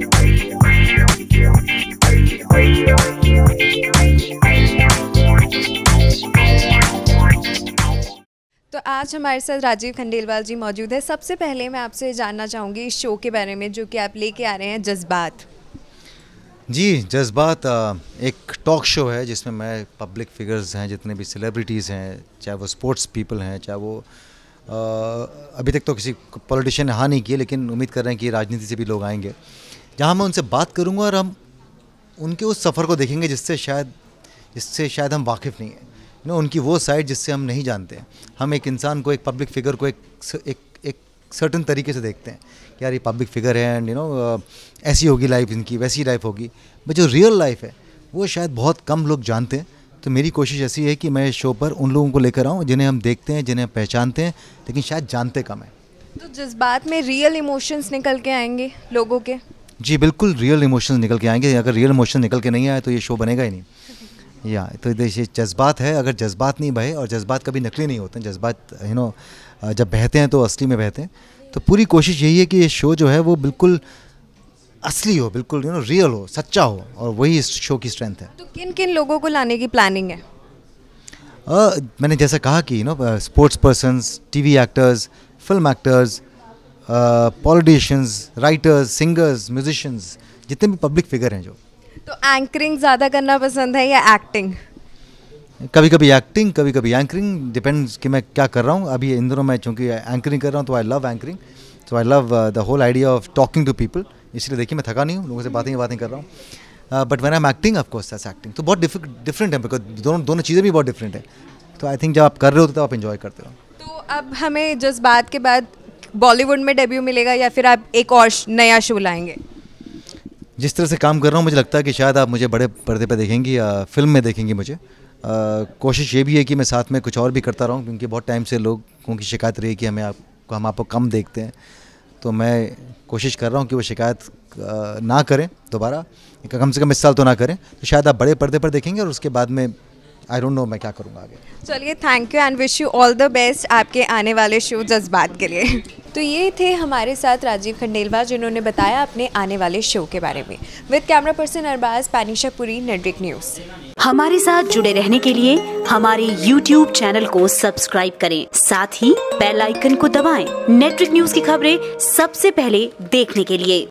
तो आज हमारे साथ राजीव खंडेलवाल जी मौजूद है। सबसे पहले मैं आपसे जानना चाहूँगी इस शो के बारे में जो कि आप लेके आ रहे हैं, जज्बात। जी, जज्बात एक टॉक शो है जिसमें मैं पब्लिक फिगर्स हैं, जितने भी सेलिब्रिटीज़ हैं, चाहे वो स्पोर्ट्स पीपल हैं, चाहे वो अभी तक तो किसी पॉलिटिशियन ने हाँ नहीं किए, लेकिन उम्मीद कर रहे हैं कि राजनीति से भी लोग आएंगे, जहाँ मैं उनसे बात करूँगा और हम उनके उस सफ़र को देखेंगे जिससे शायद हम वाकिफ़ नहीं हैं। उनकी वो साइड जिससे हम नहीं जानते हैं। हम एक इंसान को, एक पब्लिक फिगर को एक सर्टन तरीके से देखते हैं कि यार ये पब्लिक फिगर है एंड ऐसी होगी लाइफ इनकी, वैसी लाइफ होगी, बट जो रियल लाइफ है वो शायद बहुत कम लोग जानते हैं। तो मेरी कोशिश ऐसी है कि मैं इस शो पर उन लोगों को लेकर आऊँ जिन्हें हम देखते हैं, जिन्हें हम पहचानते हैं, लेकिन शायद जानते कम हैं। तो जज्बात में रियल इमोशंस निकल के आएंगे लोगों के? जी बिल्कुल, रियल इमोशंस निकल के आएंगे। अगर रियल इमोशन निकल के नहीं आए तो ये शो बनेगा ही नहीं। तो ये जज्बात है, अगर जज्बात नहीं बहे, और जज्बात कभी नकली नहीं होते हैं, जज्बात जब बहते हैं तो असली में बहते हैं। तो पूरी कोशिश यही है कि ये शो जो है वो बिल्कुल असली हो, बिल्कुल रियल हो, सच्चा हो, और वही इस शो की स्ट्रेंथ है। तो किन किन लोगों को लाने की प्लानिंग है? मैंने जैसा कहा कि sports persons, TV actors, film actors, politicians, writers, singers, musicians, जितने भी पब्लिक फिगर हैं जो। तो एंकरिंग ज़्यादा करना पसंद है या एक्टिंग? कभी कभी एक्टिंग, कभी कभी एंकरिंग, डिपेंड्स कि मैं क्या कर रहा हूँ। अभी इन दिनों मैं चूँकि एंकरिंग कर रहा हूँ तो I love anchoring, so I love the whole idea of talking to people. इसलिए देखिए मैं थका नहीं हूँ, लोगों से बातें कर रहा हूँ। But when I am acting, of course that's acting. तो बहुत डिफरेंट है, बिकॉज दोनों चीज़ें भी बहुत डिफरेंट है। तो आई थिंक जब आप कर रहे हो तो आप इन्जॉय करते हो। तो अब हमें जज्बात के बाद बॉलीवुड में डेब्यू मिलेगा या फिर आप एक और नया शो लाएंगे? जिस तरह से काम कर रहा हूँ मुझे लगता है कि शायद आप मुझे बड़े पर्दे पर देखेंगी, फिल्म में देखेंगी मुझे। कोशिश ये भी है कि मैं साथ में कुछ और भी करता रहूँ, क्योंकि बहुत टाइम से लोगों की शिकायत रही है कि हम आपको कम देखते हैं। तो मैं कोशिश कर रहा हूँ कि वो शिकायत ना करें दोबारा, कम से कम इस साल तो ना करें। तो शायद आप बड़े पर्दे पर देखेंगे, और उसके बाद में आई डोंट नो मैं क्या करूँगा आगे। चलिए, thank you and wish you all the best आपके आने वाले शो जज्बात के लिए। तो ये थे हमारे साथ राजीव खंडेलवाल, जिन्होंने बताया अपने आने वाले शो के बारे में। With camera person Arbaaz, Panisha Puri, network news. हमारे साथ जुड़े रहने के लिए हमारे YouTube चैनल को सब्सक्राइब करें, साथ ही बेल आइकन को दबाएं। नेटवर्क न्यूज़ की खबरें सबसे पहले देखने के लिए।